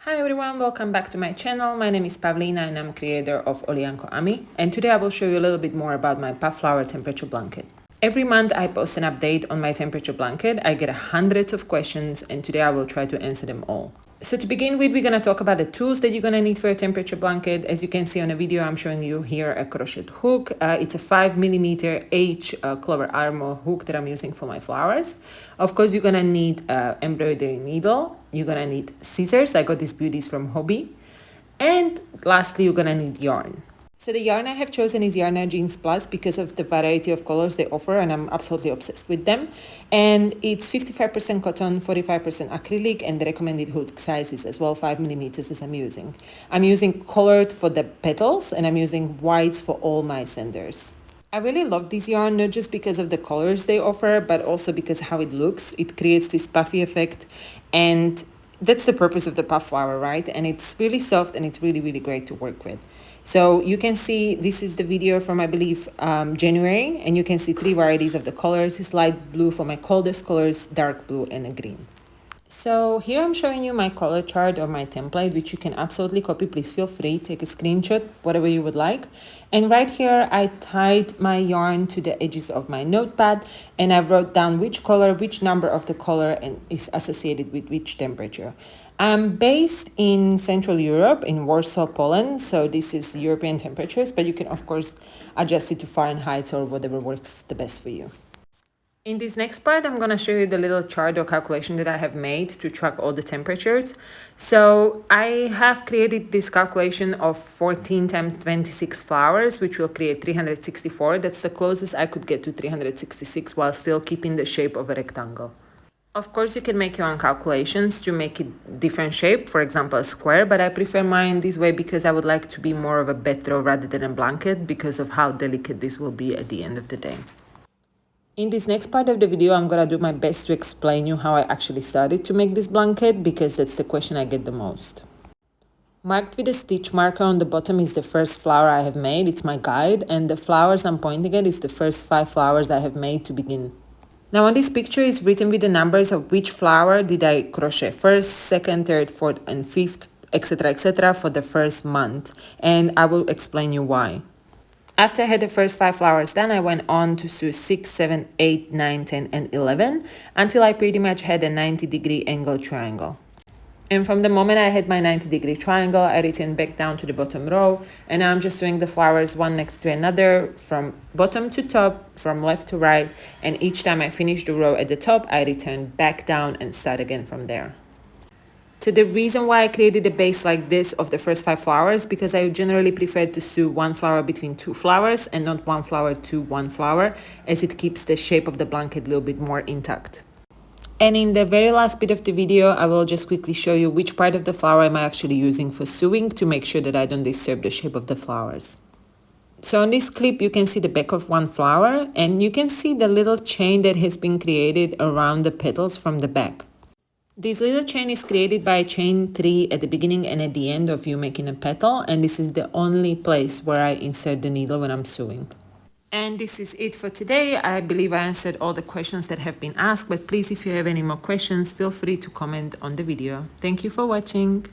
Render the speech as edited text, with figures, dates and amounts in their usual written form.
Hi everyone, welcome back to my channel. My name is Pavlina and I'm creator of OliyankoAmi, and today I will show you a little bit more about my puff flower temperature blanket. Every month I post an update on my temperature blanket. I get hundreds of questions and today I will try to answer them all. So to begin with, we're going to talk about the tools that you're going to need for a temperature blanket. As you can see on the video, I'm showing you here a crochet hook. It's a 5mm H clover armor hook that I'm using for my flowers. Of course, you're going to need embroidery needle. You're going to need scissors. I got these beauties from Hobby. And lastly, you're going to need yarn. So the yarn I have chosen is Yarn Jeans Plus because of the variety of colors they offer, and I'm absolutely obsessed with them. And it's 55% cotton, 45% acrylic, and the recommended hook size is as well 5mm as I'm using. I'm using colored for the petals and I'm using whites for all my senders. I really love this yarn, not just because of the colors they offer, but also because how it looks. It creates this puffy effect, and that's the purpose of the puff flower, right? And it's really soft and it's really, really great to work with. So you can see this is the video from, I believe, January, and you can see 3 varieties of the colors. It's light blue for my coldest colors, dark blue, and a green. So here I'm showing you my color chart or my template, which you can absolutely copy. Please feel free, take a screenshot, whatever you would like. And right here, I tied my yarn to the edges of my notepad, and I wrote down which color, which number of the color, and is associated with which temperature. I'm based in Central Europe, in Warsaw, Poland, so this is European temperatures, but you can, of course, adjust it to Fahrenheit or whatever works the best for you. In this next part, I'm going to show you the little chart or calculation that I have made to track all the temperatures. So I have created this calculation of 14 times 26 flowers, which will create 364. That's the closest I could get to 366 while still keeping the shape of a rectangle. Of course, you can make your own calculations to make it different shape, for example, a square, but I prefer mine this way because I would like to be more of a bed throw rather than a blanket because of how delicate this will be at the end of the day. In this next part of the video, I'm gonna do my best to explain you how I actually started to make this blanket because that's the question I get the most. Marked with a stitch marker on the bottom is the first flower I have made. It's my guide, and the flowers I'm pointing at is the first 5 flowers I have made to begin. Now on this picture is written with the numbers of which flower did I crochet first, second, third, fourth, and fifth, etc. for the first month, and I will explain you why. After I had the first 5 flowers done, I went on to sew 6, 7, 8, 9, 10, and 11 until I pretty much had a 90-degree angle triangle. And from the moment I had my 90-degree triangle, I returned back down to the bottom row, and now I'm just sewing the flowers one next to another from bottom to top, from left to right, and each time I finish the row at the top, I return back down and start again from there. So the reason why I created a base like this of the first 5 flowers, because I generally prefer to sew 1 flower between 2 flowers and not 1 flower to 1 flower, as it keeps the shape of the blanket a little bit more intact. And in the very last bit of the video, I will just quickly show you which part of the flower am I actually using for sewing to make sure that I don't disturb the shape of the flowers. So on this clip, you can see the back of 1 flower, and you can see the little chain that has been created around the petals from the back. This little chain is created by chain 3 at the beginning and at the end of you making a petal, and this is the only place where I insert the needle when I'm sewing. And this is it for today. I believe I answered all the questions that have been asked, but please, if you have any more questions, feel free to comment on the video. Thank you for watching.